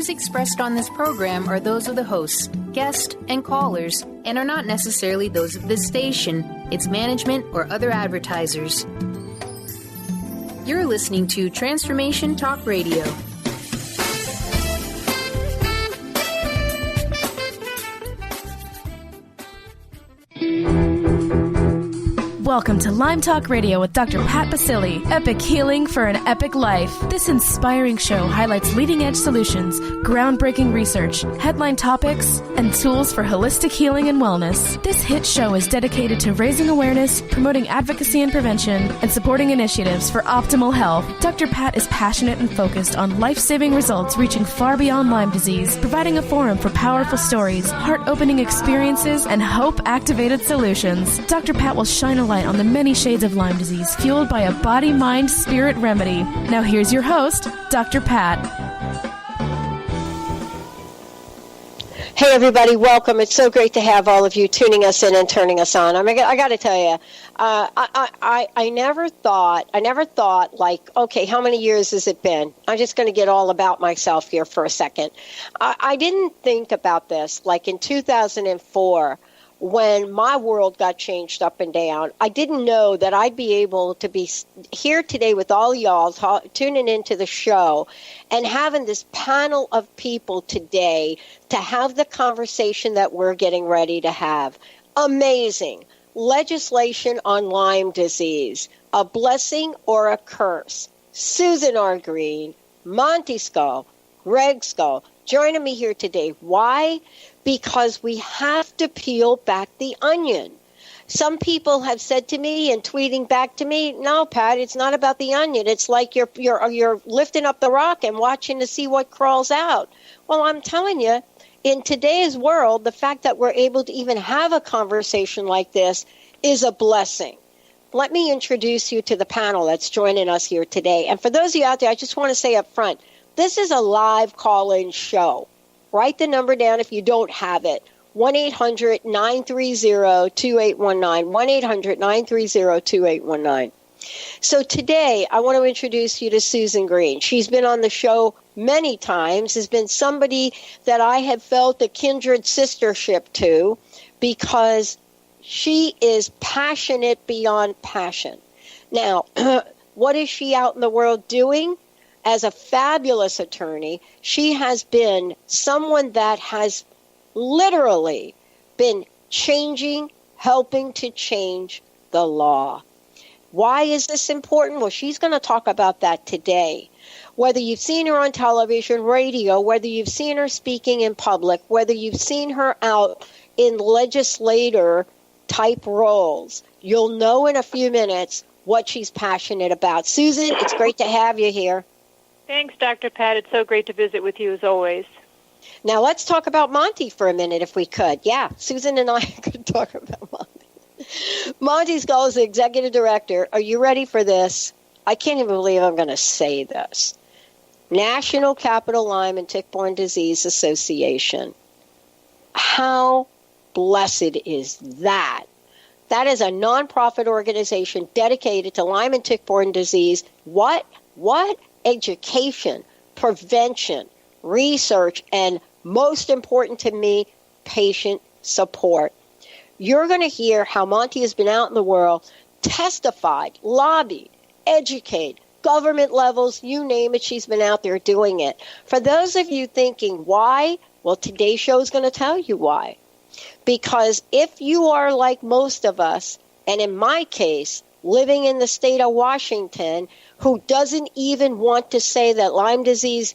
views expressed on this program are those of the hosts, guests, and callers, and are not necessarily those of this station, its management, or other advertisers. You're listening to Transformation Talk Radio. Welcome to Lyme Talk Radio with Dr. Pat Baccili, Epic Healing for an Epic Life. This inspiring show highlights leading-edge solutions, groundbreaking research, headline topics, and tools for holistic healing and wellness. This hit show is dedicated to raising awareness, promoting advocacy and prevention, and supporting initiatives for optimal health. Dr. Pat is passionate and focused on life-saving results reaching far beyond Lyme disease, providing a forum for powerful stories, heart-opening experiences, and hope-activated solutions. Dr. Pat will shine a light on the many shades of Lyme disease fueled by a body, mind, spirit remedy. Now here's your host, Dr. Pat. Hey everybody, welcome. It's so great to have all of you tuning us in and turning us on. I got to tell you, I never thought like, okay, how many years has it been? I'm just going to get all about myself here for a second. I didn't think about this like in 2004. When my world got changed up and down, I didn't know that I'd be able to be here today with all y'all tuning into the show and having this panel of people today to have the conversation that we're getting ready to have. Amazing. Legislation on Lyme disease, a blessing or a curse. Susan R. Green, Monte Skall, Gregg Skall, joining me here today. Why? Because we have to peel back the onion. Some people have said to me and tweeting back to me, no, Pat, it's not about the onion. It's like you're lifting up the rock and watching to see what crawls out. Well, I'm telling you, in today's world, the fact that we're able to even have a conversation like this is a blessing. Let me introduce you to the panel that's joining us here today. And for those of you out there, I just want to say up front, this is a live call-in show. Write the number down if you don't have it. 1-800-930-2819. 1-800-930-2819. So today, I want to introduce you to Susan Green. She's been on the show many times, has been somebody that I have felt a kindred sistership to because she is passionate beyond passion. Now, what is she out in the world doing? As a fabulous attorney, she has been someone that has literally been helping to change the law. Why is this important? Well, she's going to talk about that today. Whether you've seen her on television, radio, whether you've seen her speaking in public, whether you've seen her out in legislator-type roles, you'll know in a few minutes what she's passionate about. Susan, it's great to have you here. Thanks, Dr. Pat. It's so great to visit with you as always. Now, let's talk about Monte for a minute if we could. Yeah, Susan and I could talk about Monte. Monte Skall is the executive director. Are you ready for this? I can't even believe I'm going to say this. National Capital Lyme and Tick-Borne Disease Association. How blessed is that? That is a nonprofit organization dedicated to Lyme and tick-borne disease. What? Education, prevention, research, and most important to me, patient support. You're going to hear how Monte has been out in the world, testified, lobbied, educated, government levels, you name it, she's been out there doing it. For those of you thinking, why? Well, today's show is going to tell you why. Because if you are like most of us, and in my case, living in the state of Washington, who doesn't even want to say that Lyme disease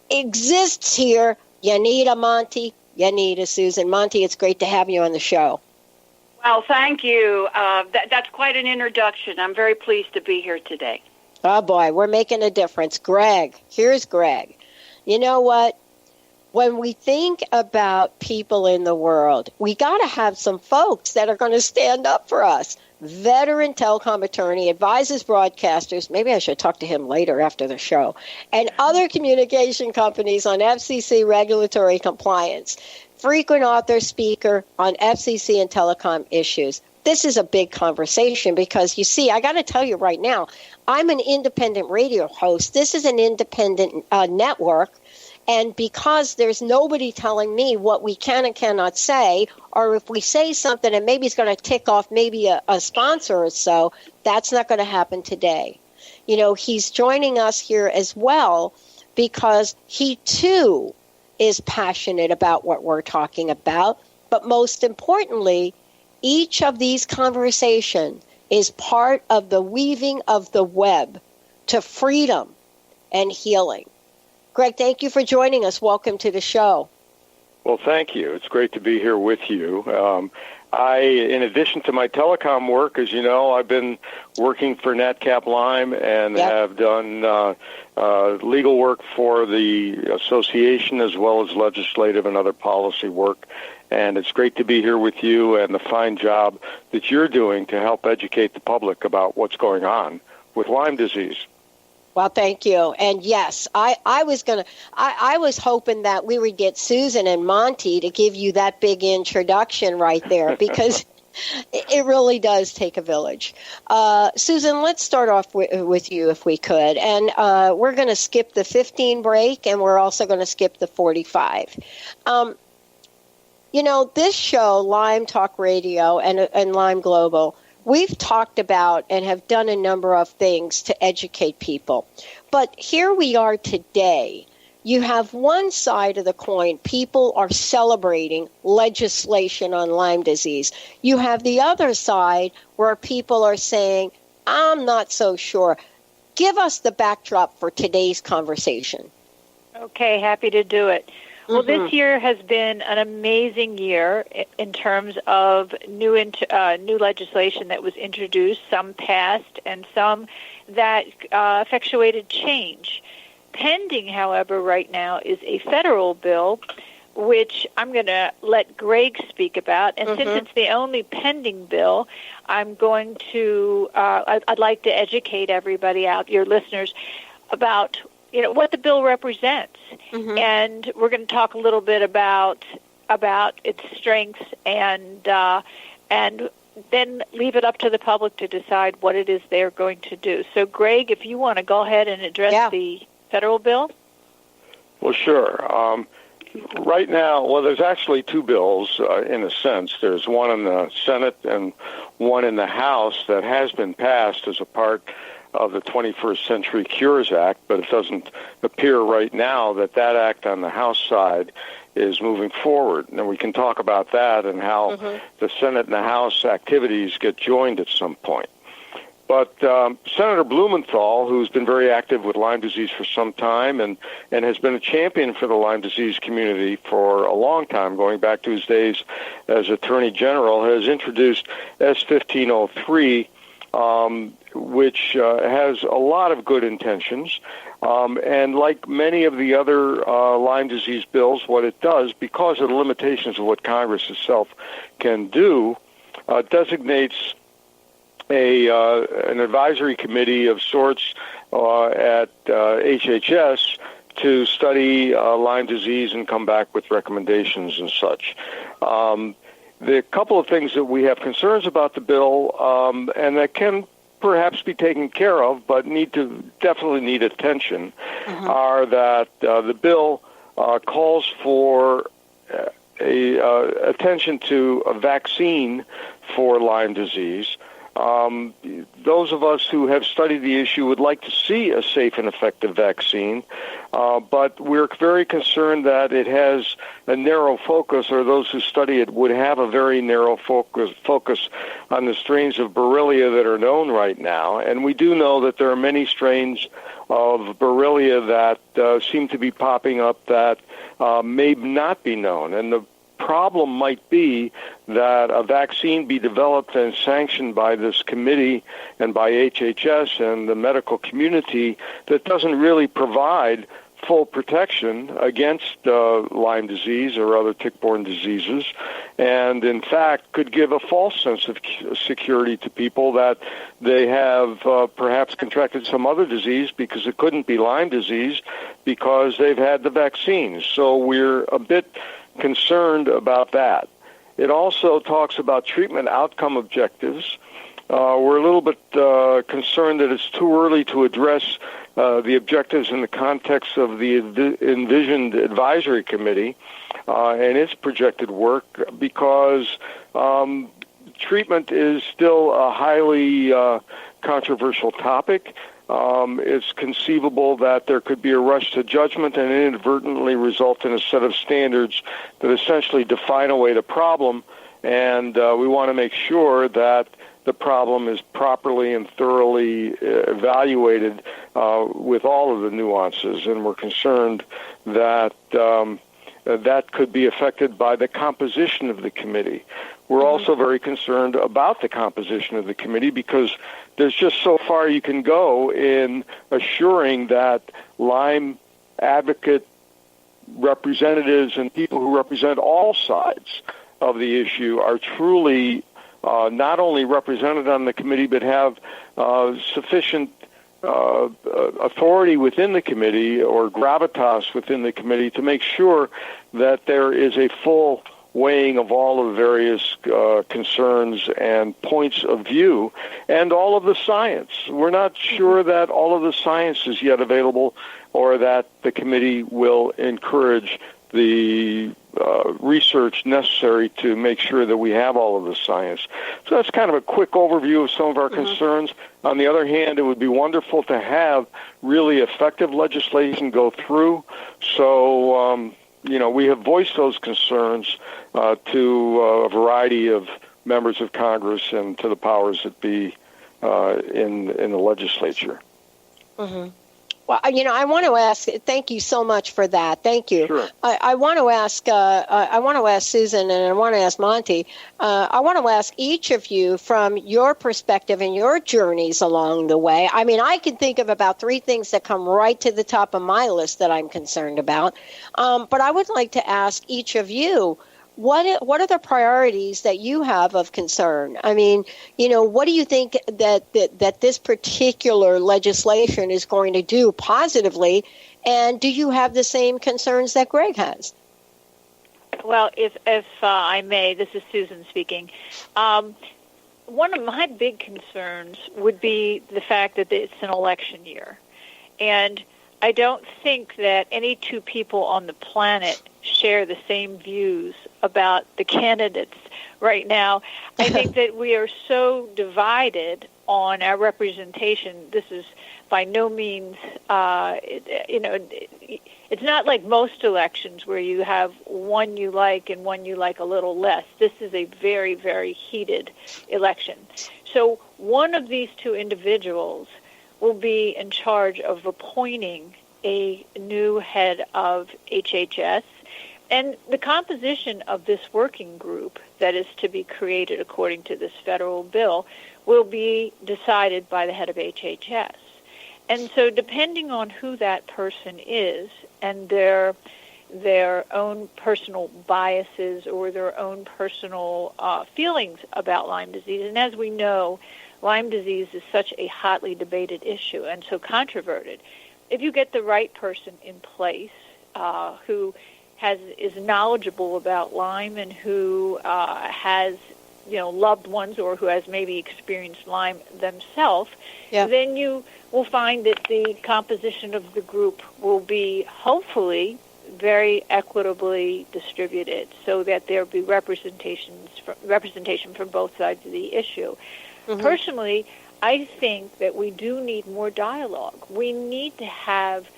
exists here, you need a Monte, you need a Susan. Monte, it's great to have you on the show. Well, thank you. That's quite an introduction. I'm very pleased to be here today. Oh, boy, we're making a difference. Gregg, here's Gregg. You know what? When we think about people in the world, we got to have some folks that are going to stand up for us. Veteran telecom attorney, advises broadcasters, maybe I should talk to him later after the show, and other communication companies on FCC regulatory compliance. Frequent author, speaker on FCC and telecom issues. This is a big conversation because, you see, I got to tell you right now, I'm an independent radio host. This is an independent network. And because there's nobody telling me what we can and cannot say, or if we say something and maybe it's going to tick off maybe a sponsor or so, that's not going to happen today. You know, he's joining us here as well because he too is passionate about what we're talking about. But most importantly, each of these conversations is part of the weaving of the web to freedom and healing. Gregg, thank you for joining us. Welcome to the show. Well, thank you. It's great to be here with you. In addition to my telecom work, as you know, I've been working for NatCap Lyme and have done legal work for the association as well as legislative and other policy work. And it's great to be here with you and the fine job that you're doing to help educate the public about what's going on with Lyme disease. Well, thank you. And yes, I was hoping that we would get Susan and Monte to give you that big introduction right there because it really does take a village. Susan, let's start off with you if we could. And we're going to skip the 15 break and we're also going to skip the 45. You know, this show, Lyme Talk Radio and Lyme Global, we've talked about and have done a number of things to educate people. But here we are today. You have one side of the coin. People are celebrating legislation on Lyme disease. You have the other side where people are saying, I'm not so sure. Give us the backdrop for today's conversation. Okay, happy to do it. Well, this year has been an amazing year in terms of new legislation that was introduced, some passed, and some that effectuated change. Pending, however, right now is a federal bill, which I'm going to let Gregg speak about. And since it's the only pending bill, I'm going to I'd like to educate everybody out, your listeners, about what the bill represents. And we're going to talk a little bit about its strengths and then leave it up to the public to decide what it is they're going to do. So, Gregg, if you want to go ahead and address the federal bill. Well, sure. Right now, well, there's actually two bills in a sense. There's one in the Senate and one in the House that has been passed as a part of the 21st Century Cures Act, but it doesn't appear right now that act on the House side is moving forward. And we can talk about that and how the Senate and the House activities get joined at some point. But Senator Blumenthal, who's been very active with Lyme disease for some time and has been a champion for the Lyme disease community for a long time, going back to his days as Attorney General, has introduced S-1503, which has a lot of good intentions. And like many of the other Lyme disease bills, what it does, because of the limitations of what Congress itself can do, designates an advisory committee of sorts at HHS to study Lyme disease and come back with recommendations and such. The couple of things that we have concerns about the bill, and that can perhaps be taken care of, but definitely need attention, are that the bill calls for attention to a vaccine for Lyme disease. Those of us who have studied the issue would like to see a safe and effective vaccine, but we're very concerned that it has a narrow focus, or those who study it would have a very narrow focus on the strains of Borrelia that are known right now. And we do know that there are many strains of Borrelia that seem to be popping up that may not be known. And the problem might be that a vaccine be developed and sanctioned by this committee and by HHS and the medical community that doesn't really provide full protection against Lyme disease or other tick-borne diseases, and in fact could give a false sense of security to people that they have perhaps contracted some other disease because it couldn't be Lyme disease because they've had the vaccines. So we're a bit concerned about that. It also talks about treatment outcome objectives, We're a little bit concerned that it's too early to address the objectives in the context of the envisioned advisory committee and its projected work, because treatment is still a highly controversial topic. It's conceivable that there could be a rush to judgment and inadvertently result in a set of standards that essentially define away the problem, and we want to make sure that the problem is properly and thoroughly evaluated with all of the nuances, and we're concerned that that could be affected by the composition of the committee. We're also very concerned about the composition of the committee because there's just so far you can go in assuring that Lyme advocate representatives and people who represent all sides of the issue are truly not only represented on the committee but have sufficient authority within the committee or gravitas within the committee to make sure that there is a full weighing of all of the various concerns and points of view and all of the science. We're not sure that all of the science is yet available or that the committee will encourage the research necessary to make sure that we have all of the science. So that's kind of a quick overview of some of our concerns. On the other hand, it would be wonderful to have really effective legislation go through. So, we have voiced those concerns to a variety of members of Congress and to the powers that be in the legislature. Well, I want to ask. Thank you so much for that. Thank you. Sure. I want to ask. I want to ask Susan, and I want to ask Monte. I want to ask each of you from your perspective and your journeys along the way. I mean, I can think of about 3 things that come right to the top of my list that I'm concerned about. But I would like to ask each of you. What are the priorities that you have of concern? I mean, what do you think that this particular legislation is going to do positively? And do you have the same concerns that Gregg has? Well, if I may, this is Susan speaking. One of my big concerns would be the fact that it's an election year. And I don't think that any 2 people on the planet share the same views about the candidates right now. I think that we are so divided on our representation. This is by no means, it's not like most elections where you have one you like and one you like a little less. This is a very, very heated election. So one of these 2 individuals will be in charge of appointing a new head of HHS. And the composition of this working group that is to be created according to this federal bill will be decided by the head of HHS. And so depending on who that person is and their own personal biases or their own personal feelings about Lyme disease, and as we know, Lyme disease is such a hotly debated issue and so controverted. If you get the right person in place who is knowledgeable about Lyme and who has loved ones or who has maybe experienced Lyme themselves, then you will find that the composition of the group will be hopefully very equitably distributed so that there will be representation from both sides of the issue. Personally, I think that we do need more dialogue. We need to have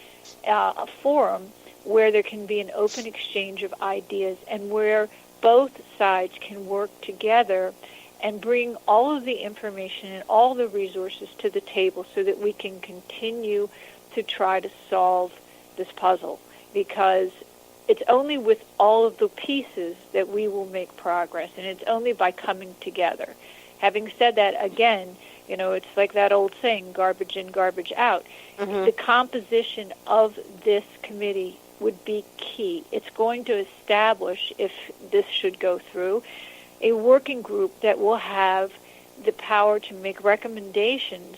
a forum where there can be an open exchange of ideas and where both sides can work together and bring all of the information and all the resources to the table so that we can continue to try to solve this puzzle, because it's only with all of the pieces that we will make progress, and it's only by coming together. Having said that, again, it's like that old saying, garbage in, garbage out. The composition of this committee would be key. It's going to establish, if this should go through, a working group that will have the power to make recommendations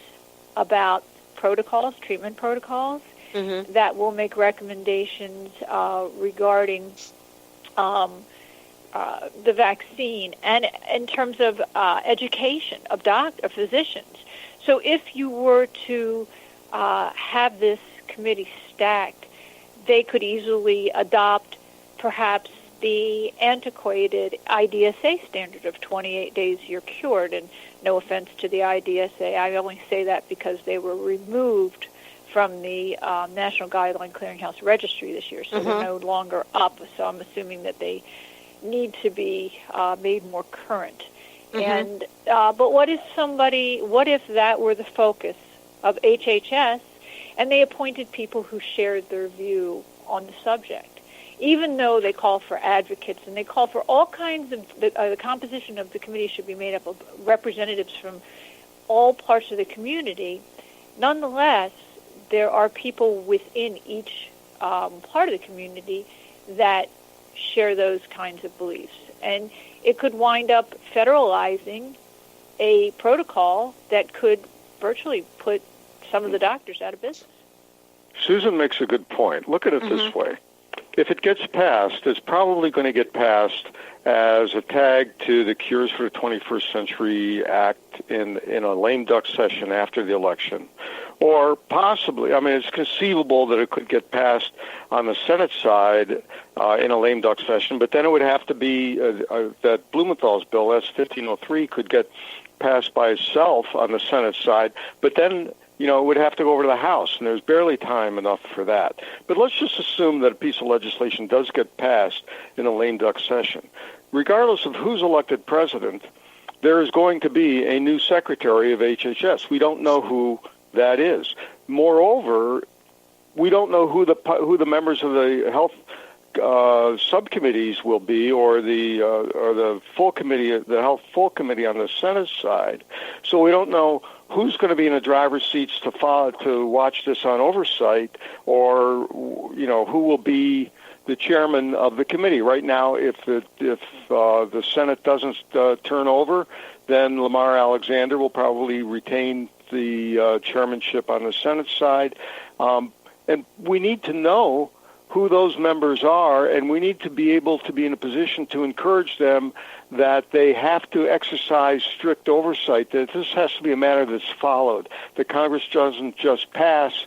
about protocols, treatment protocols, that will make recommendations regarding the vaccine and in terms of education of physicians. So if you were to have this committee stacked, they could easily adopt perhaps the antiquated IDSA standard of 28 days you're cured. And no offense to the IDSA, I only say that because they were removed from the National Guideline Clearinghouse Registry this year, so they're no longer up. So I'm assuming that they need to be made more current. And but what if that were the focus of HHS, and they appointed people who shared their view on the subject? Even though they call for advocates and they call for all kinds of, the composition of the committee should be made up of representatives from all parts of the community, nonetheless, there are people within each part of the community that share those kinds of beliefs. And it could wind up federalizing a protocol that could virtually put some of the doctors out of business. Susan makes a good point. Look at it this way. If it gets passed, it's probably going to get passed as a tag to the Cures for the 21st Century Act in a lame duck session after the election. Or possibly, I mean, it's conceivable that it could get passed on the Senate side in a lame duck session, but then it would have to be that Blumenthal's bill, S-1503, could get passed by itself on the Senate side, but then it would have to go over to the House, and there's barely time enough for that. But let's just assume that a piece of legislation does get passed in a lame duck session. Regardless of who's elected president, there is going to be a new secretary of HHS. We don't know who that is. Moreover, we don't know who the members of the health subcommittees will be, or the full committee, the health full committee on the Senate side. So we don't know who's going to be in the driver's seats to watch this on oversight, or who will be the chairman of the committee. Right now, if the Senate doesn't turn over, then Lamar Alexander will probably retain the chairmanship on the Senate side, and we need to know who those members are, and we need to be able to be in a position to encourage them that they have to exercise strict oversight, that this has to be a matter that's followed, that Congress doesn't just pass,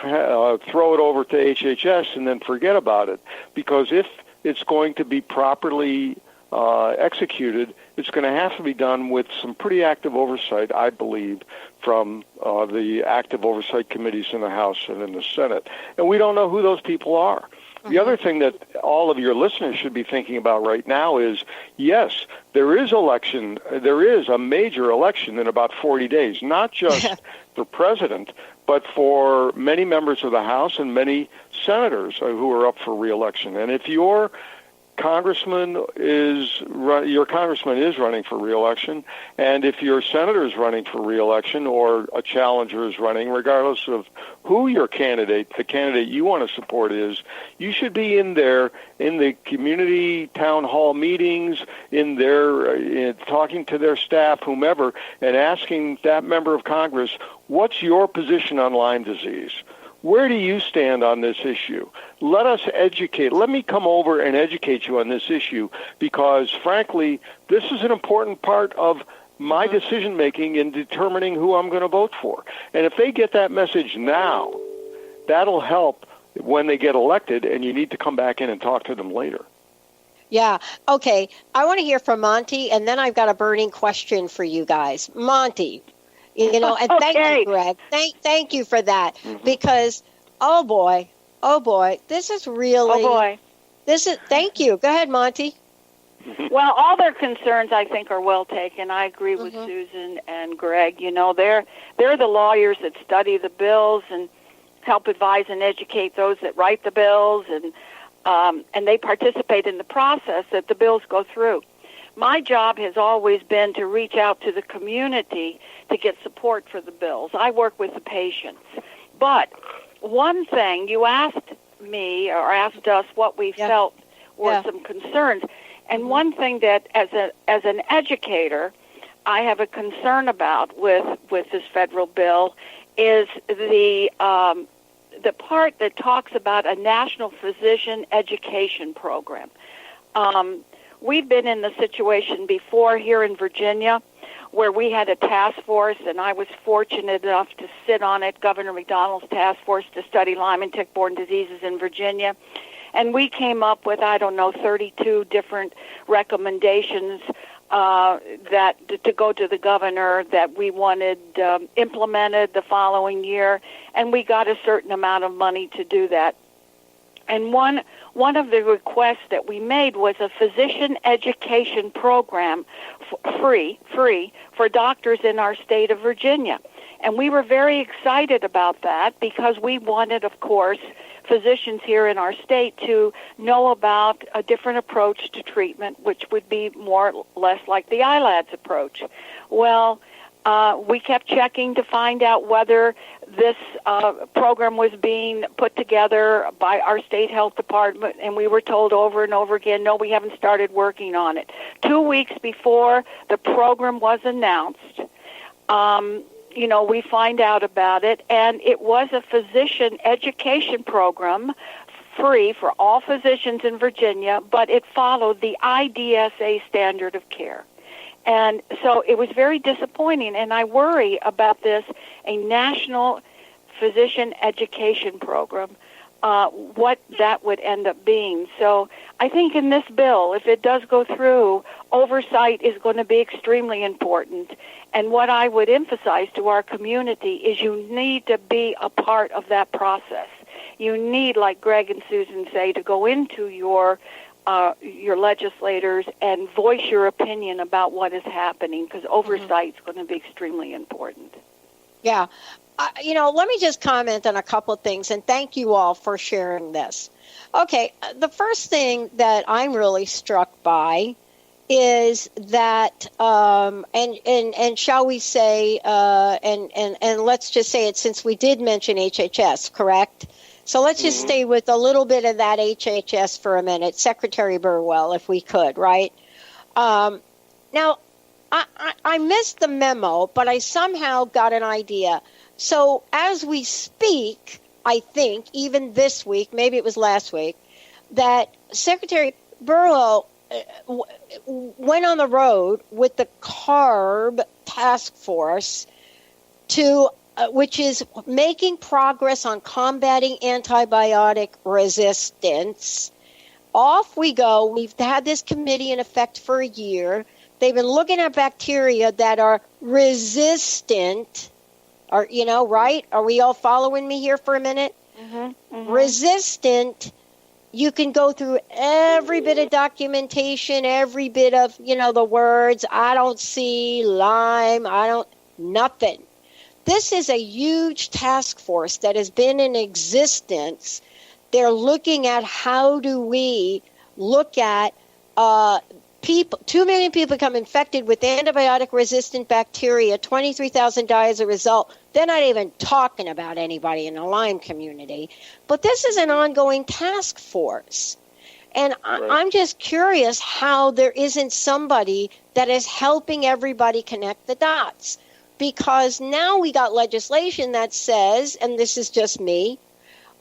throw it over to HHS, and then forget about it. Because if it's going to be properly executed, it's going to have to be done with some pretty active oversight, I believe, from the active oversight committees in the House and in the Senate. And we don't know who those people are. The other thing that all of your listeners should be thinking about right now is, yes, there is a major election in about 40 days, not just for president, but for many members of the House and many senators who are up for re-election. And if your congressman is running for re-election, and if your senator is running for re-election, or a challenger is running, regardless of who the candidate you want to support is, you should be in there in the community town hall meetings, talking to their staff, whomever, and asking that member of Congress, what's your position on Lyme disease? Where do you stand on this issue? Let us educate. Let me come over and educate you on this issue, because, frankly, this is an important part of my decision-making in determining who I'm going to vote for. And if they get that message now, that'll help when they get elected, and you need to come back in and talk to them later. Yeah. Okay. I want to hear from Monte, and then I've got a burning question for you guys. Monte. And thank you, Greg. Thank you for that, because oh boy, this is really thank you. Go ahead, Monte. Well, all their concerns, I think, are well taken. I agree with Susan and Greg. They're the lawyers that study the bills and help advise and educate those that write the bills, and they participate in the process that the bills go through. My job has always been to reach out to the community to get support for the bills. I work with the patients. But one thing, you asked me or asked us what we felt were some concerns. And one thing that as an educator, I have a concern about with this federal bill is the part that talks about a national physician education program. we've been in the situation before here in Virginia where we had a task force, and I was fortunate enough to sit on it, Governor McDonald's task force to study Lyme and tick-borne diseases in Virginia. And we came up with, 32 different recommendations that to go to the governor that we wanted implemented the following year, and we got a certain amount of money to do that. And one of the requests that we made was a physician education program, free for doctors in our state of Virginia. And we were very excited about that because we wanted, of course, physicians here in our state to know about a different approach to treatment, which would be more or less like the ILADS approach. Well, we kept checking to find out whether this program was being put together by our state health department, and we were told over and over again, no, we haven't started working on it. 2 weeks before the program was announced, we find out about it, and it was a physician education program, free for all physicians in Virginia, but it followed the IDSA standard of care. And so it was very disappointing, and I worry about this, a national physician education program, what that would end up being. So I think in this bill, if it does go through, oversight is going to be extremely important. And what I would emphasize to our community is you need to be a part of that process. You need, like Gregg and Susan say, to go into your legislators and voice your opinion about what is happening, because oversight is going to be extremely important. Yeah. Let me just comment on a couple of things, and thank you all for sharing this. Okay, the first thing that I'm really struck by is that, and shall we say, and let's just say it since we did mention HHS, correct? So let's just stay with a little bit of that HHS for a minute, Secretary Burwell, if we could, right? Now, I missed the memo, but I somehow got an idea. So as we speak, I think, even this week, maybe it was last week, that Secretary Burwell went on the road with the CARB task force to which is making progress on combating antibiotic resistance. Off we go. We've had this committee in effect for a year. They've been looking at bacteria that are resistant. Right? Are we all following me here for a minute? Resistant. You can go through every bit of documentation, every bit of, the words. I don't see Lyme. Nothing. This is a huge task force that has been in existence. They're looking at how do we look at people. 2 million people become infected with antibiotic-resistant bacteria, 23,000 die as a result. They're not even talking about anybody in the Lyme community. But this is an ongoing task force. And I'm just curious how there isn't somebody that is helping everybody connect the dots. Because now we got legislation that says, and this is just me,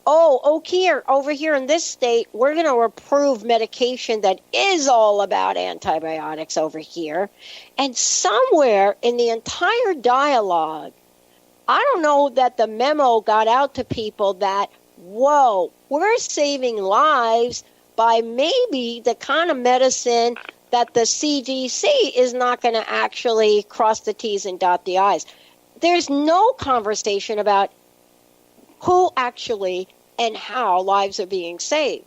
over here in this state, we're going to approve medication that is all about antibiotics over here. And somewhere in the entire dialogue, I don't know that the memo got out to people that, we're saving lives by maybe the kind of medicine that the CDC is not going to actually cross the T's and dot the I's. There's no conversation about who actually and how lives are being saved.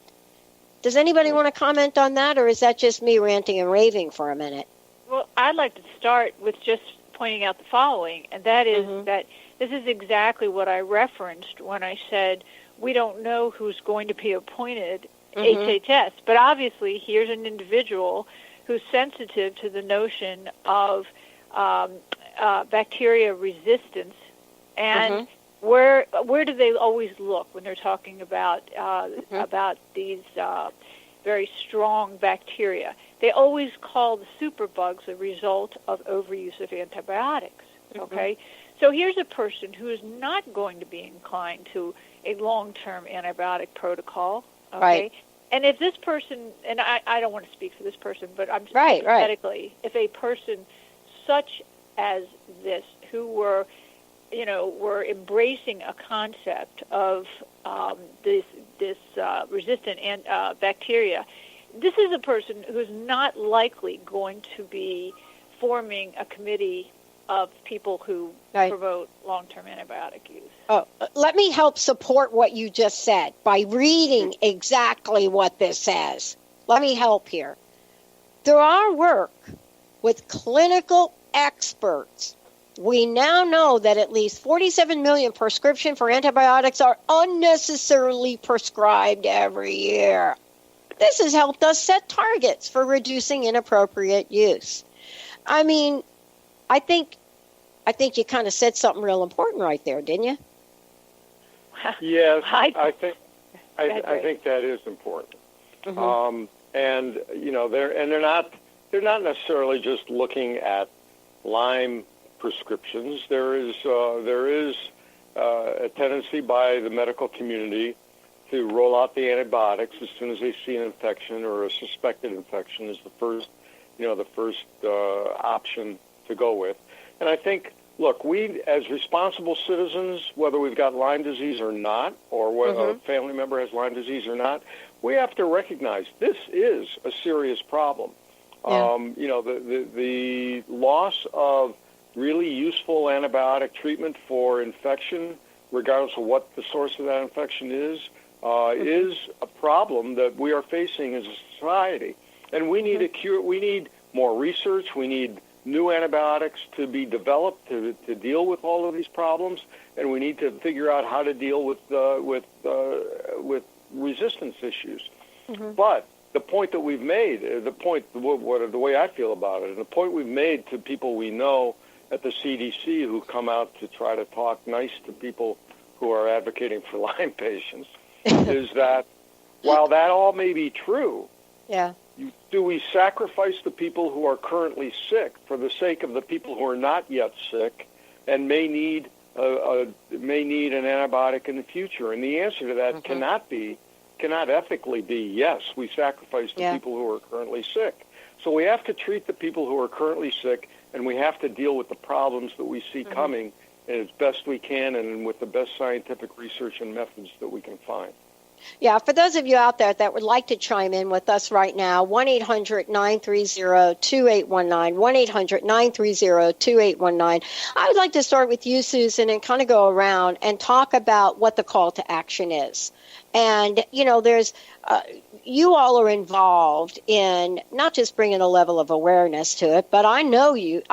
Does anybody want to comment on that, or is that just me ranting and raving for a minute? Well, I'd like to start with just pointing out the following, and that is that this is exactly what I referenced when I said we don't know who's going to be appointed HHS. But obviously, here's an individual who's sensitive to the notion of bacteria resistance, and where do they always look when they're talking about these very strong bacteria? They always call the superbugs a result of overuse of antibiotics. Okay, so here's a person who is not going to be inclined to a long-term antibiotic protocol. Okay. Right. And if this person, and I don't want to speak for this person, but I'm right. hypothetically, if a person such as this, who were embracing a concept of this resistant bacteria, this is a person who's not likely going to be forming a committee of people who promote long-term antibiotic use. Oh, let me help support what you just said by reading exactly what this says. Let me help here. Through our work with clinical experts, we now know that at least 47 million prescriptions for antibiotics are unnecessarily prescribed every year. This has helped us set targets for reducing inappropriate use. I mean, I think you kind of said something real important right there, didn't you? Yes, I think that is important. Mm-hmm. And they're not necessarily just looking at Lyme prescriptions. There is a tendency by the medical community to roll out the antibiotics as soon as they see an infection or a suspected infection is the first option to go with. And I think, look, we as responsible citizens, whether we've got Lyme disease or not, or whether a family member has Lyme disease or not, we have to recognize this is a serious problem. Yeah. The loss of really useful antibiotic treatment for infection, regardless of what the source of that infection is a problem that we are facing as a society. And we need a cure. We need more research. We need new antibiotics to be developed to deal with all of these problems, and we need to figure out how to deal with resistance issues. Mm-hmm. But the point that we've made, the way I feel about it, and the point we've made to people we know at the CDC who come out to try to talk nice to people who are advocating for Lyme patients, is that while that all may be true, do we sacrifice the people who are currently sick for the sake of the people who are not yet sick and may need an antibiotic in the future? And the answer to that cannot ethically be yes, we sacrifice the people who are currently sick. So we have to treat the people who are currently sick, and we have to deal with the problems that we see coming as best we can and with the best scientific research and methods that we can find. Yeah, for those of you out there that would like to chime in with us right now, 1-800-930-2819, 1-800-930-2819. I would like to start with you, Susan, and kind of go around and talk about what the call to action is. And, there's you all are involved in not just bringing a level of awareness to it, but I know you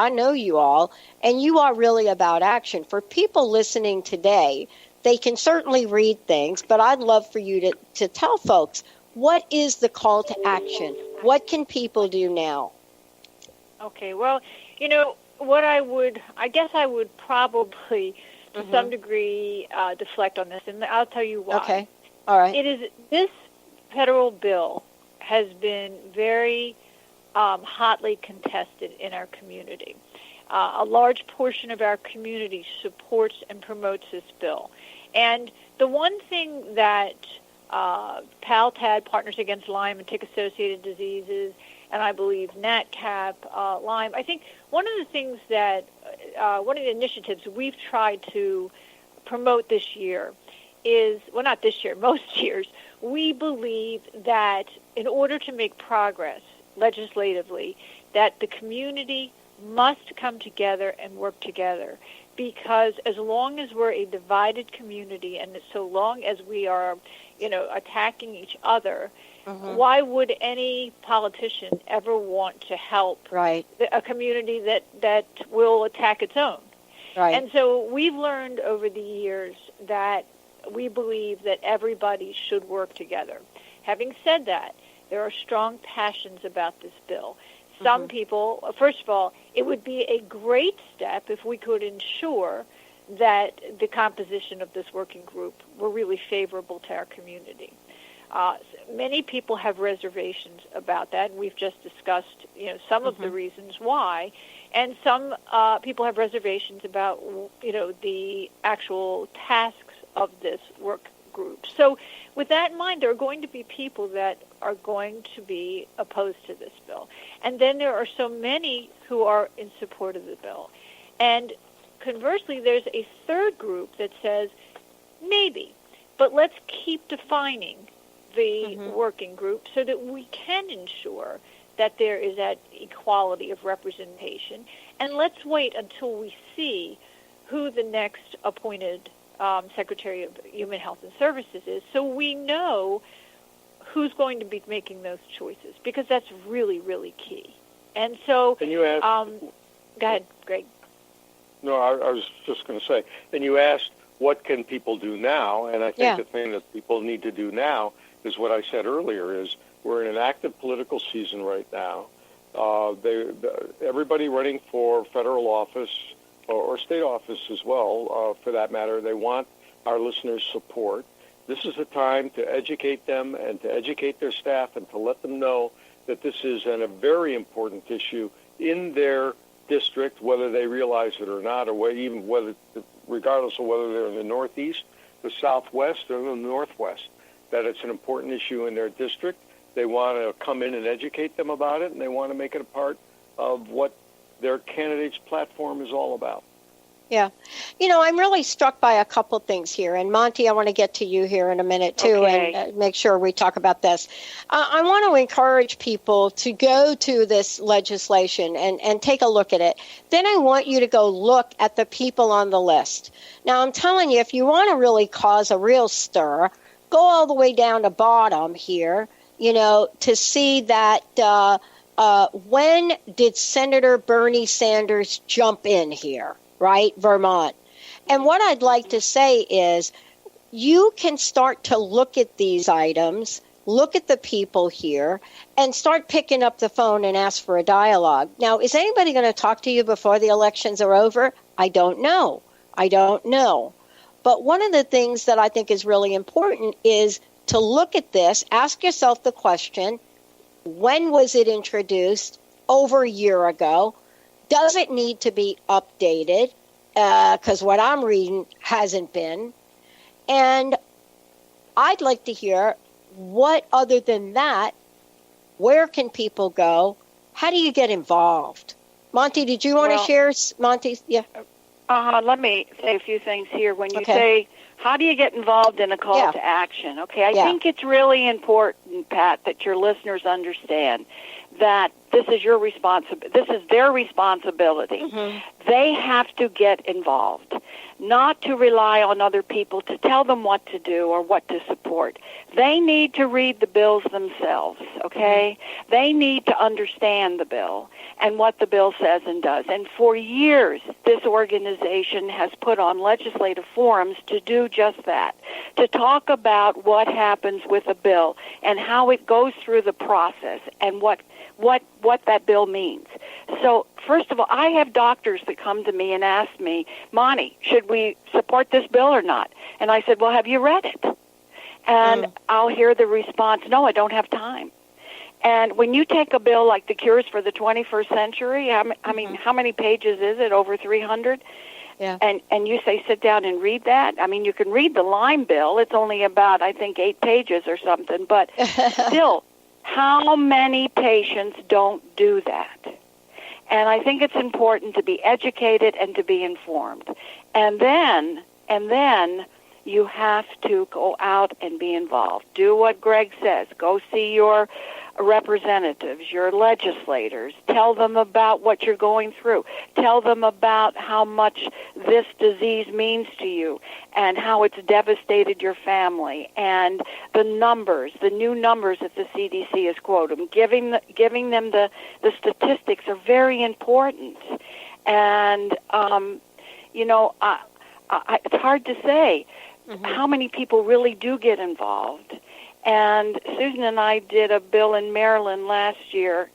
all, and you are really about action. For people listening today, they can certainly read things, but I'd love for you to tell folks, what is the call to action? What can people do now? Okay, well, what I guess I would probably, to some degree, deflect on this, and I'll tell you why. Okay, all right. This federal bill has been very hotly contested in our community. A large portion of our community supports and promotes this bill. And the one thing that PALTAD, Partners Against Lyme and Tick-Associated Diseases, and I believe NatCap, Lyme, I think one of the things that, one of the initiatives we've tried to promote this year is, well, not this year, most years, we believe that in order to make progress legislatively, that the community must come together and work together, because as long as we're a divided community and so long as we are, attacking each other, why would any politician ever want to help a community that will attack its own? Right. And so we've learned over the years that we believe that everybody should work together. Having said that, there are strong passions about this bill. Some people, first of all, it would be a great step if we could ensure that the composition of this working group were really favorable to our community. Many people have reservations about that, and we've just discussed, some of the reasons why. And some people have reservations about, the actual tasks of this groups. So with that in mind, there are going to be people that are going to be opposed to this bill. And then there are so many who are in support of the bill. And conversely, there's a third group that says, maybe, but let's keep defining the working group so that we can ensure that there is that equality of representation. And let's wait until we see who the next appointed Secretary of Human Health and Services is, so we know who's going to be making those choices, because that's really, really key. And so, and you asked, go ahead, Greg. No, I was just going to say, and you asked, what can people do now? And I think the thing that people need to do now is what I said earlier, is we're in an active political season right now. Everybody running for federal office or state office as well, for that matter, they want our listeners' support. This is a time to educate them and to educate their staff and to let them know that this is a very important issue in their district, whether they realize it or not, or regardless of whether they're in the Northeast, the Southwest, or the Northwest, that it's an important issue in their district. They want to come in and educate them about it, and they want to make it a part of what their candidate's platform is all about. Yeah. I'm really struck by a couple things here. And Monte, I want to get to you here in a minute, too, and make sure we talk about this. I want to encourage people to go to this legislation and take a look at it. Then I want you to go look at the people on the list. Now, I'm telling you, if you want to really cause a real stir, go all the way down to bottom here, to see that when did Senator Bernie Sanders jump in here? Right, Vermont. And what I'd like to say is you can start to look at these items, look at the people here, and start picking up the phone and ask for a dialogue. Now, is anybody going to talk to you before the elections are over? I don't know. But one of the things that I think is really important is to look at this, ask yourself the question, when was it introduced? Over a year ago. Does it need to be updated? Because what I'm reading hasn't been. And I'd like to hear what, other than that, where can people go? How do you get involved? Monte, did you want to share? Monte, yeah. Let me say a few things here. When you say, how do you get involved in a call to action? Okay, I think it's really important, Pat, that your listeners understand that this is your this is their responsibility. They have to get involved, not to rely on other people to tell them what to do or what to support. They need to read the bills themselves, okay? They need to understand the bill and what the bill says and does. And for years, this organization has put on legislative forums to do just that, to talk about what happens with a bill and how it goes through the process and what that bill means. So, first of all, I have doctors that come to me and ask me, Monty, should we support this bill or not? And I said, well, have you read it? And I'll hear the response, no, I don't have time. And when you take a bill like the Cures for the 21st Century, I mean, how many pages is it? Over 300? Yeah. And you say, sit down and read that? I mean, you can read the Lyme bill. It's only about, I think, 8 pages or something. But still, how many patients don't do that? And I think it's important to be educated and to be informed. And then you have to go out and be involved. Do what Gregg says. Go see your representatives, your legislators. Tell them about what you're going through. Tell them about how much this disease means to you and how it's devastated your family, and the numbers, the new numbers that the CDC is quoting. Giving them the statistics are very important. And, it's hard to say how many people really do get involved. And Susan and I did a bill in Maryland last year,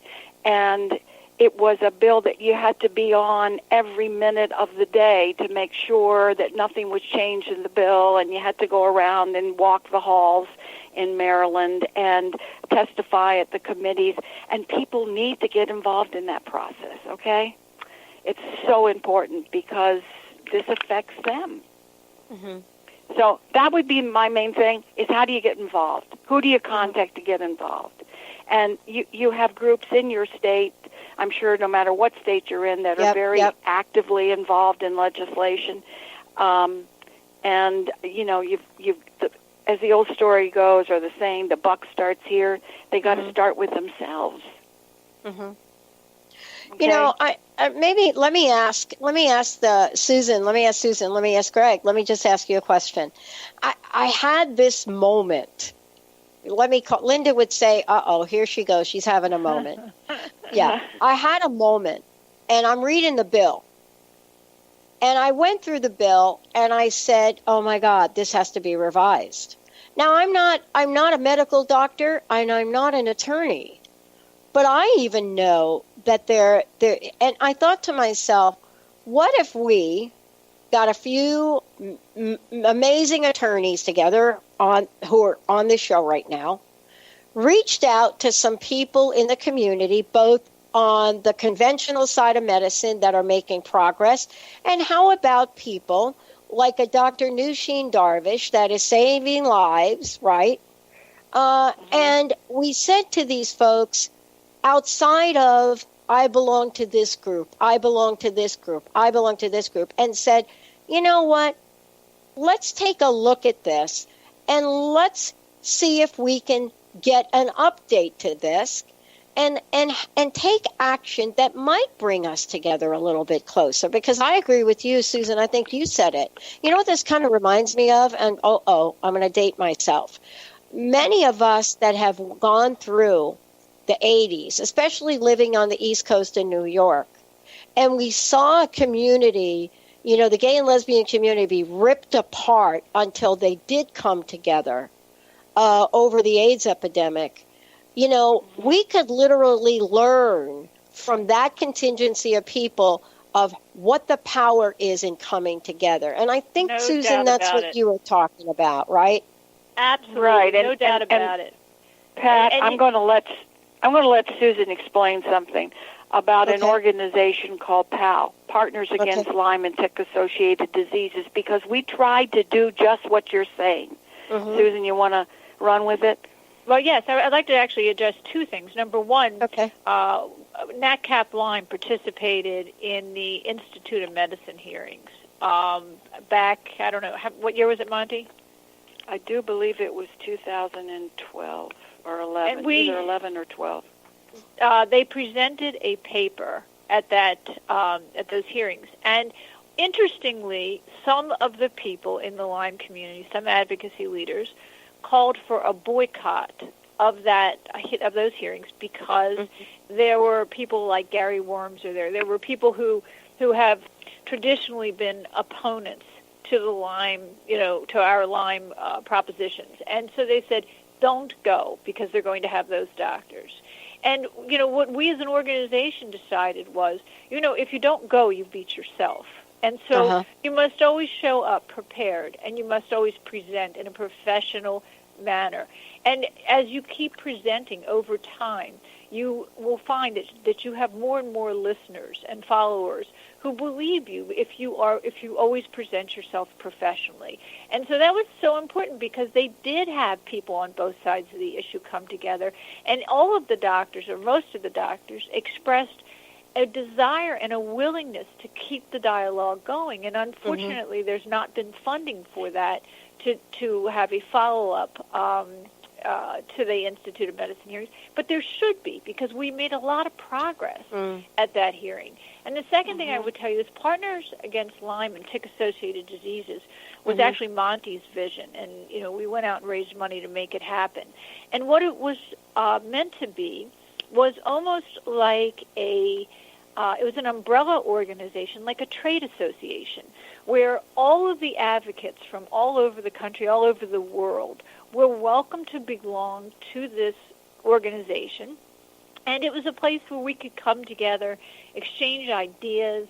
and it was a bill that you had to be on every minute of the day to make sure that nothing was changed in the bill, and you had to go around and walk the halls in Maryland and testify at the committees, and people need to get involved in that process, okay? It's so important because this affects them. So that would be my main thing, is how do you get involved? Who do you contact to get involved? And you have groups in your state, I'm sure no matter what state you're in, that are very actively involved in legislation. And, you know, as the old story goes, or the saying, the buck starts here. They got to start with themselves. Mm-hmm. Okay? You know, maybe let me ask Susan. Let me ask Greg. Let me just ask you a question. I had this moment. Linda would say, "Uh-oh, here she goes. She's having a moment." Yeah, I had a moment, and I'm reading the bill. And I went through the bill, and I said, "Oh my God, this has to be revised." Now, I'm not a medical doctor, and I'm not an attorney, but I even know that there. And I thought to myself, what if we got a few amazing attorneys together who are on this show right now, reached out to some people in the community, both on the conventional side of medicine that are making progress, and how about people like a Dr. Nushin Darvish that is saving lives, right? And we said to these folks, outside of, I belong to this group, I belong to this group, I belong to this group, and said, you know what, let's take a look at this, and let's see if we can get an update to this, and take action that might bring us together a little bit closer. Because I agree with you, Susan. I think you said it. You know what this kind of reminds me of? And I'm going to date myself. Many of us that have gone through the 80s, especially living on the East Coast in New York, and we saw a community, you know, the gay and lesbian community be ripped apart until they did come together over the AIDS epidemic. You know, we could literally learn from that contingency of people of what the power is in coming together. And I think, No Susan, that's what you were talking about, right? Absolutely, right. No doubt about it. Pat, I'm going to let Susan explain something about an organization called PAL, Partners Against Lyme and Tick-Associated Diseases, because we tried to do just what you're saying. Susan, you want to run with it? Well, yes, I'd like to actually address two things. Number one, NatCap Lyme participated in the Institute of Medicine hearings back, I don't know, what year was it, Monte? I do believe it was 2012 or 11, either 11 or 12. They presented a paper at those hearings, and interestingly, some of the people in the Lyme community, some advocacy leaders, called for a boycott of those hearings because there were people like Gary Worms are there. There were people who have traditionally been opponents to the Lyme, to our Lyme propositions, and so they said, don't go because they're going to have those doctors. And what we as an organization decided was, if you don't go, you beat yourself. And so you must always show up prepared, and you must always present in a professional manner. And as you keep presenting over time, you will find that you have more and more listeners and followers who believe you if you always present yourself professionally. And so that was so important because they did have people on both sides of the issue come together, and all of the doctors, or most of the doctors, expressed a desire and a willingness to keep the dialogue going. And unfortunately, there's not been funding for that to have a follow-up to the Institute of Medicine hearings. But there should be, because we made a lot of progress at that hearing. And the second thing I would tell you is Partners Against Lyme and Tick-Associated Diseases was actually Monte's vision. And, we went out and raised money to make it happen. And what it was meant to be was almost like it was an umbrella organization, like a trade association, where all of the advocates from all over the country, all over the world, were welcome to belong to this organization. And it was a place where we could come together, exchange ideas,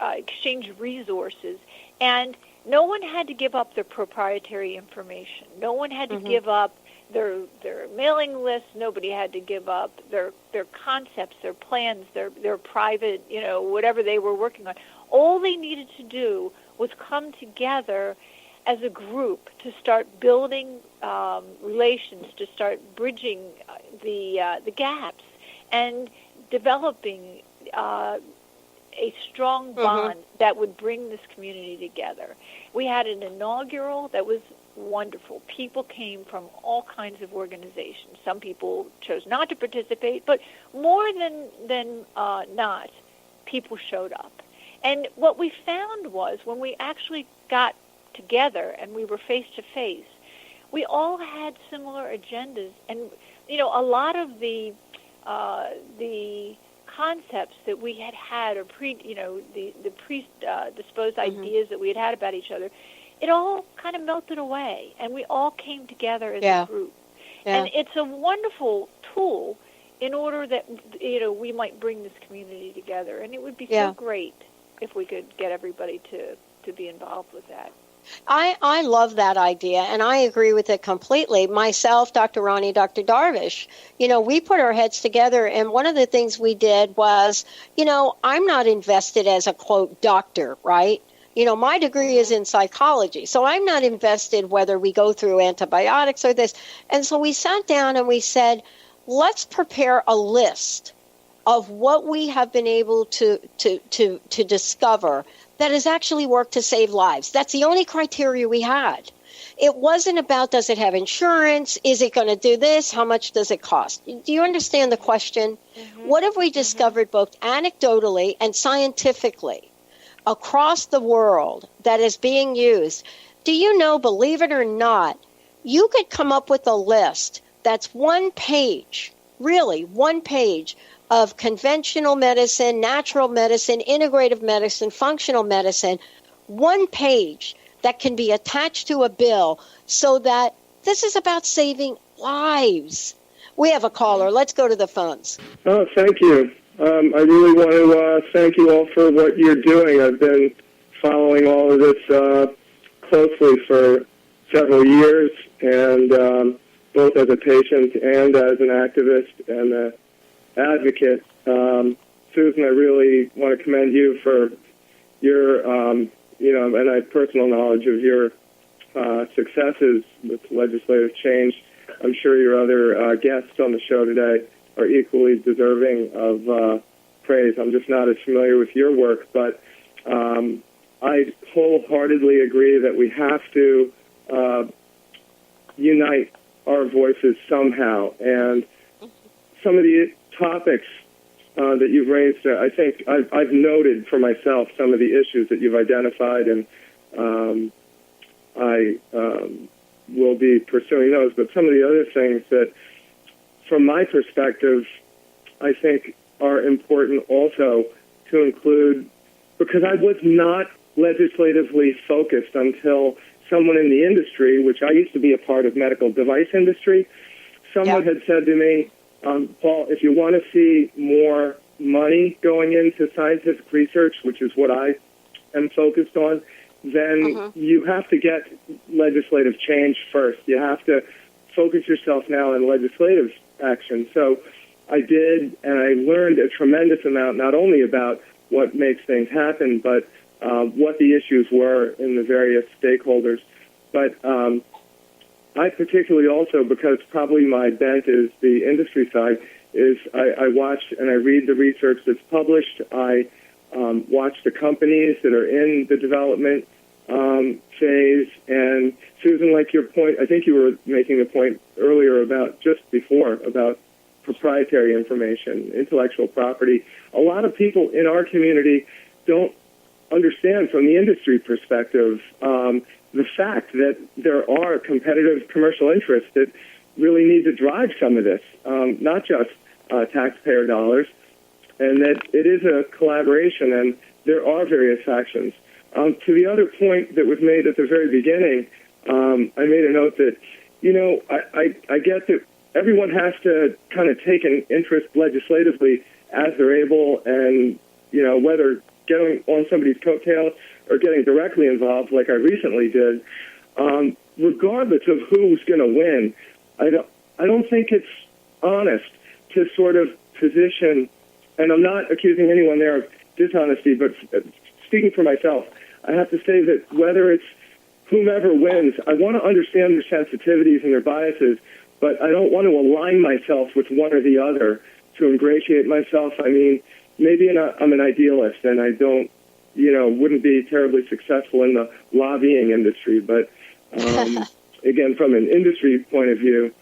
exchange resources, and no one had to give up their proprietary information. No one had to give up their mailing lists. Nobody had to give up their concepts, their plans, their private, whatever they were working on. All they needed to do was come together as a group to start building relations, to start bridging the gaps, and developing a strong bond that would bring this community together. We had an inaugural that was wonderful. People came from all kinds of organizations. Some people chose not to participate, but more than not, people showed up. And what we found was when we actually got together and we were face to face, we all had similar agendas. And a lot of the concepts that we had or predisposed ideas that we had about each other, it all kind of melted away, and we all came together as a group. Yeah. And it's a wonderful tool in order that we might bring this community together, and it would be so great if we could get everybody to be involved with that. I love that idea, and I agree with it completely. Myself, Dr. Ronnie, Dr. Darvish, we put our heads together, and one of the things we did was, I'm not invested as a, quote, doctor, right? My degree is in psychology, so I'm not invested whether we go through antibiotics or this. And so we sat down and we said, let's prepare a list of what we have been able to discover that has actually worked to save lives. That's the only criteria we had. It wasn't about, does it have insurance? Is it going to do this? How much does it cost? Do you understand the question? What have we discovered both anecdotally and scientifically across the world that is being used? Do you know, believe it or not, you could come up with a list that's one page, really one page, of conventional medicine, natural medicine, integrative medicine, functional medicine, one page that can be attached to a bill, so that this is about saving lives. We have a caller. Let's go to the phones. Oh, thank you. I really want to thank you all for what you're doing. I've been following all of this closely for several years, and both as a patient and as an activist and an advocate. Susan, I really want to commend you for your, and I have personal knowledge of your successes with legislative change. I'm sure your other guests on the show today are equally deserving of praise. I'm just not as familiar with your work, but I wholeheartedly agree that we have to unite our voices somehow. And some of the topics that you've raised, I think I've noted for myself some of the issues that you've identified, and I will be pursuing those. But some of the other things that, from my perspective, I think are important also to include, because I was not legislatively focused until someone in the industry, which I used to be a part of medical device industry, someone had said to me, Paul, if you want to see more money going into scientific research, which is what I am focused on, then you have to get legislative change first. You have to focus yourself now on legislative action. So I did, and I learned a tremendous amount, not only about what makes things happen, but what the issues were in the various stakeholders. But I particularly also, because probably my bent is the industry side, is I watch and I read the research that's published. I watch the companies that are in the development phase. And Susan, like your point, I think you were making a point earlier about, just before, about proprietary information, intellectual property. A lot of people in our community don't understand from the industry perspective the fact that there are competitive commercial interests that really need to drive some of this, not just taxpayer dollars, and that it is a collaboration, and there are various factions. To the other point that was made at the very beginning, I made a note that, I get that everyone has to kind of take an interest legislatively as they're able, and, whether getting on somebody's coattails or getting directly involved like I recently did, regardless of who's going to win, I don't think it's honest to sort of position, and I'm not accusing anyone there of dishonesty, but speaking for myself, I have to say that whether it's whomever wins, I want to understand their sensitivities and their biases, but I don't want to align myself with one or the other to ingratiate myself. I mean, maybe I'm an idealist and I don't, wouldn't be terribly successful in the lobbying industry. But again, from an industry point of view,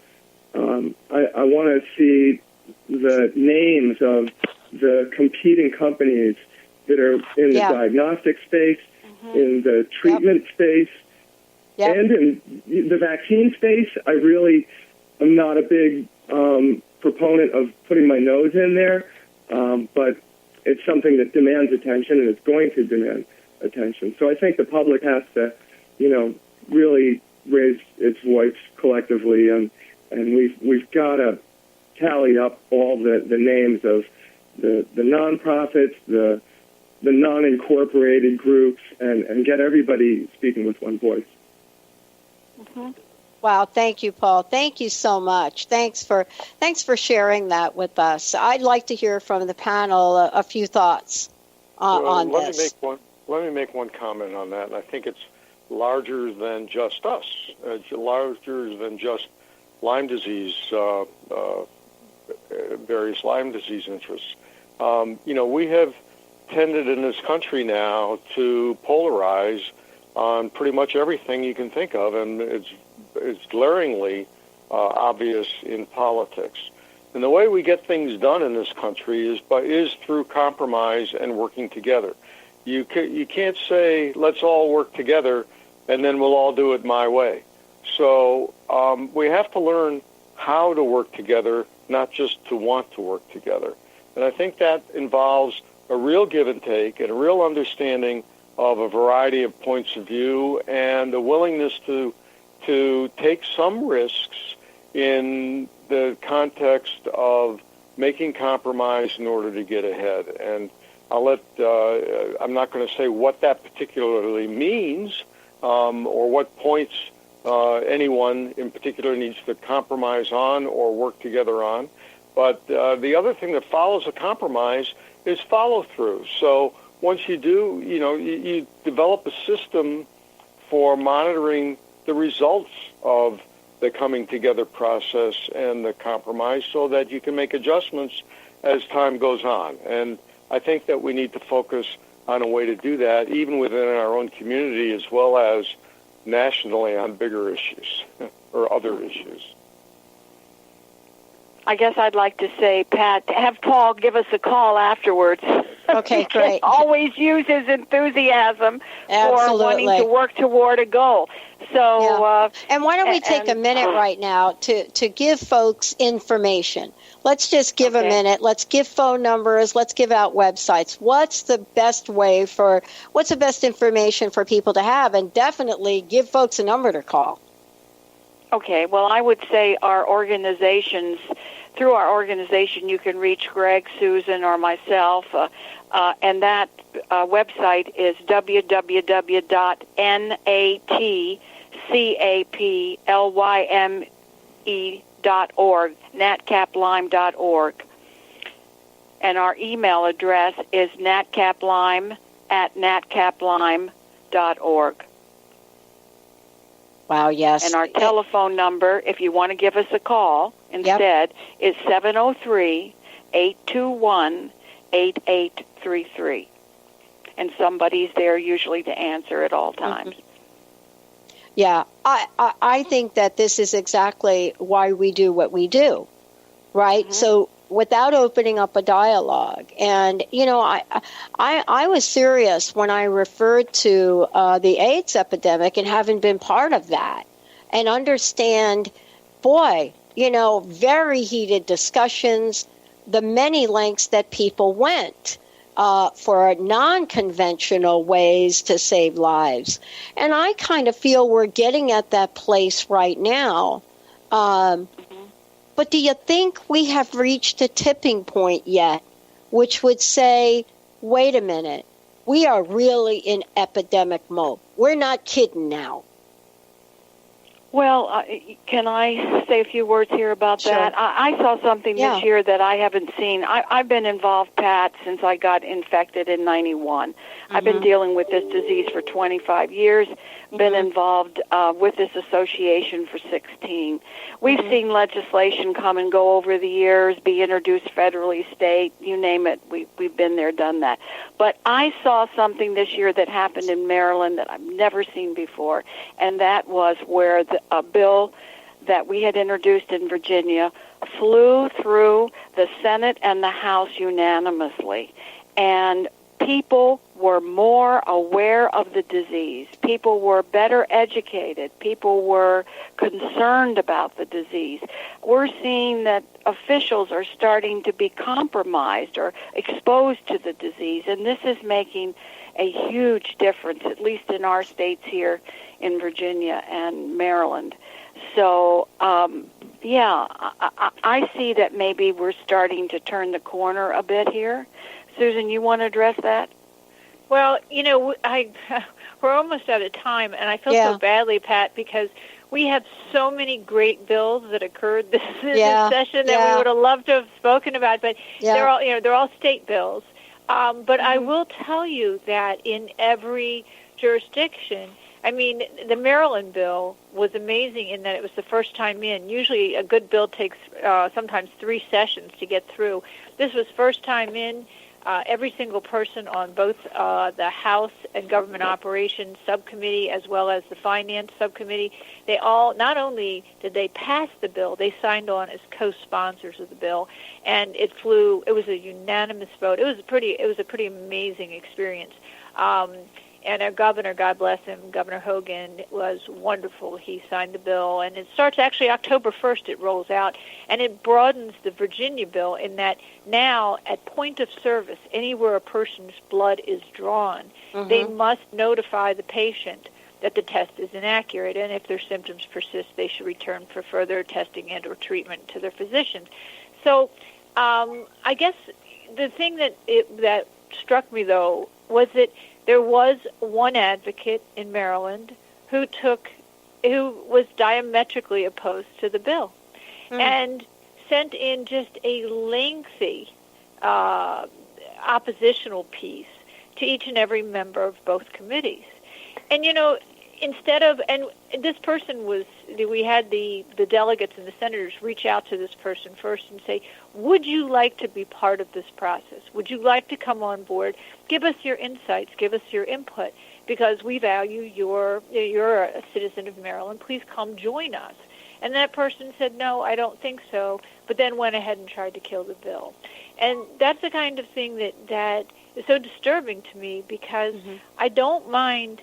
I want to see the names of the competing companies that are in the diagnostic space, in the treatment space, and in the vaccine space. I really am not a big proponent of putting my nose in there, but it's something that demands attention, and it's going to demand attention. So I think the public has to, really raise its voice collectively, and we've got to tally up all the names of the nonprofits, the non-incorporated groups, and get everybody speaking with one voice. Mm-hmm. Wow, thank you, Paul. Thank you so much. Thanks for sharing that with us. I'd like to hear from the panel a few thoughts on this. Let me make one comment on that, and I think it's larger than just us. It's larger than just Lyme disease, various Lyme disease interests. We have tended in this country now to polarize on pretty much everything you can think of, and it's glaringly obvious in politics. And the way we get things done in this country is through compromise and working together. You can't say, let's all work together, and then we'll all do it my way. So we have to learn how to work together, not just to want to work together. And I think that involves a real give and take and a real understanding of a variety of points of view and a willingness to take some risks in the context of making compromise in order to get ahead. And I'm not going to say what that particularly means or what points anyone in particular needs to compromise on or work together on. But the other thing that follows a compromise is follow-through. So once you do, you develop a system for monitoring the results of the coming together process and the compromise so that you can make adjustments as time goes on. And I think that we need to focus on a way to do that, even within our own community as well as nationally on bigger issues or other issues. I guess I'd like to say, Pat, have Paul give us a call afterwards. Okay, great. He always use his enthusiasm for wanting to work toward a goal. So, and why don't we take a minute right now to give folks information? Let's just give a minute. Let's give phone numbers. Let's give out websites. What's the best information for people to have? And definitely give folks a number to call. Okay, well, I would say through our organization, you can reach Gregg, Susan, or myself, and that website is www.natcaplyme.org, natcaplyme.org. And our email address is natcaplyme@natcaplyme.org. Wow, yes. And our telephone number, if you want to give us a call instead, is 703-821-8833. And somebody's there usually to answer at all times. Yeah, I think that this is exactly why we do what we do, right? So without opening up a dialogue. And, I was serious when I referred to the AIDS epidemic and having been part of that and understand, very heated discussions, the many lengths that people went for non-conventional ways to save lives. And I kind of feel we're getting at that place right now. But do you think we have reached a tipping point yet, which would say, wait a minute, we are really in epidemic mode? We're not kidding now. Well, can I say a few words here about Sure. that? I saw something this year that I haven't seen. I've been involved, Pat, since I got infected in 91. I've been dealing with this disease for 25 years, been involved with this association for 16. We've seen legislation come and go over the years, be introduced federally, state, you name it. We've been there, done that. But I saw something this year that happened in Maryland that I've never seen before, and that was where a bill that we had introduced in Virginia flew through the Senate and the House unanimously. And people were more aware of the disease. People were better educated. People were concerned about the disease. We're seeing that officials are starting to be compromised or exposed to the disease, and this is making a huge difference, at least in our states here in Virginia and Maryland. So, I see that maybe we're starting to turn the corner a bit here. Susan, you want to address that? Well, we're almost out of time, and I feel so badly, Pat, because we had so many great bills that occurred this session that we would have loved to have spoken about, but they're all state bills. But I will tell you that in every jurisdiction, I mean, the Maryland bill was amazing in that it was the first time in. Usually a good bill takes sometimes 3 sessions to get through. This was first time in. Every single person on both the House and Government Operations Subcommittee as well as the Finance Subcommittee, they all, not only did they pass the bill, they signed on as co-sponsors of the bill, and it was a unanimous vote. It was a pretty amazing experience. And our governor, God bless him, Governor Hogan, was wonderful. He signed the bill, and it starts actually October 1st, it rolls out, and it broadens the Virginia bill in that now at point of service, anywhere a person's blood is drawn, they must notify the patient that the test is inaccurate, and if their symptoms persist, they should return for further testing and or treatment to their physicians. So I guess the thing that struck me, though, was that there was one advocate in Maryland who was diametrically opposed to the bill and sent in just a lengthy oppositional piece to each and every member of both committees. And, and this person we had the delegates and the senators reach out to this person first and say, would you like to be part of this process? Would you like to come on board? Give us your insights. Give us your input, because we value you're a citizen of Maryland. Please come join us. And that person said, no, I don't think so, but then went ahead and tried to kill the bill. And that's the kind of thing that is so disturbing to me, because I don't mind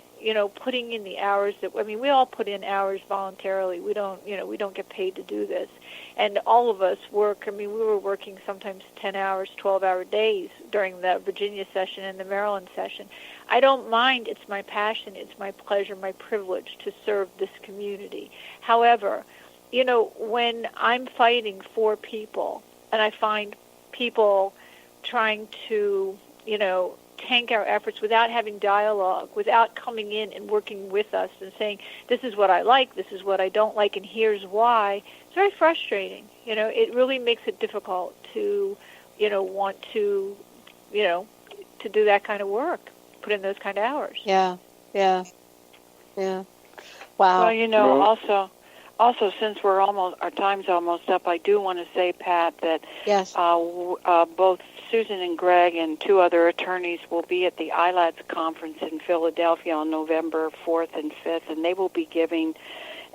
putting in the hours we all put in hours voluntarily. We don't get paid to do this. And all of us work. We were working sometimes 10 hours, 12-hour days during the Virginia session and the Maryland session. I don't mind. It's my passion. It's my pleasure, my privilege to serve this community. However, when I'm fighting for people and I find people trying to, tank our efforts without having dialogue, without coming in and working with us and saying, this is what I like, this is what I don't like, and here's why, it's very frustrating. It really makes it difficult to, want to, to do that kind of work, put in those kind of hours. Yeah. Wow. Well, also, since our time's almost up, I do want to say, Pat, that both Susan and Gregg and 2 other attorneys will be at the ILADS conference in Philadelphia on November 4th and 5th, and they will be giving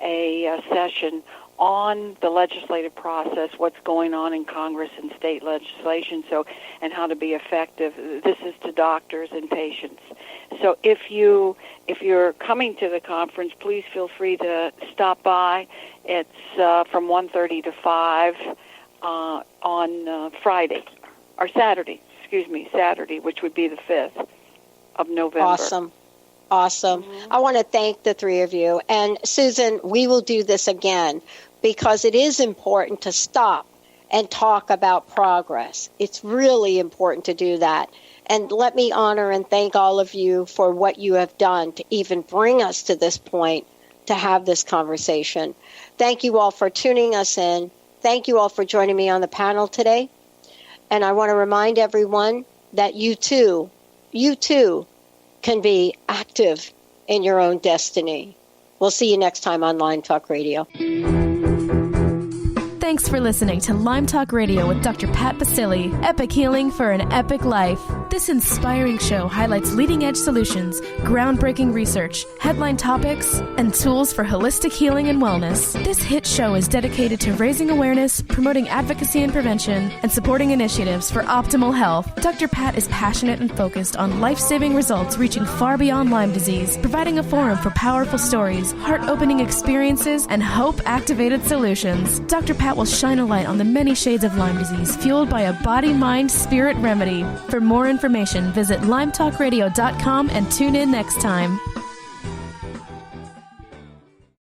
a session on the legislative process, what's going on in Congress and state legislation, and how to be effective. This is to doctors and patients. So if you're coming to the conference, please feel free to stop by. It's from 1:30 to 5 on Friday, or Saturday, which would be the 5th of November. Awesome. I want to thank the 3 of you. And Susan, we will do this again, because it is important to stop and talk about progress. It's really important to do that. And let me honor and thank all of you for what you have done to even bring us to this point to have this conversation. Thank you all for tuning us in. Thank you all for joining me on the panel today. And I want to remind everyone that you too can be active in your own destiny. We'll see you next time on Lyme Talk Radio. Thanks for listening to Lyme Talk Radio with Dr. Pat Baccili, Epic Healing for an Epic Life. This inspiring show highlights leading-edge solutions, groundbreaking research, headline topics, and tools for holistic healing and wellness. This hit show is dedicated to raising awareness, promoting advocacy and prevention, and supporting initiatives for optimal health. Dr. Pat is passionate and focused on life-saving results reaching far beyond Lyme disease, providing a forum for powerful stories, heart-opening experiences, and hope-activated solutions. Dr. Pat will shine a light on the many shades of Lyme disease, fueled by a body-mind-spirit remedy. For more information, visit LymeTalkRadio.com and tune in next time.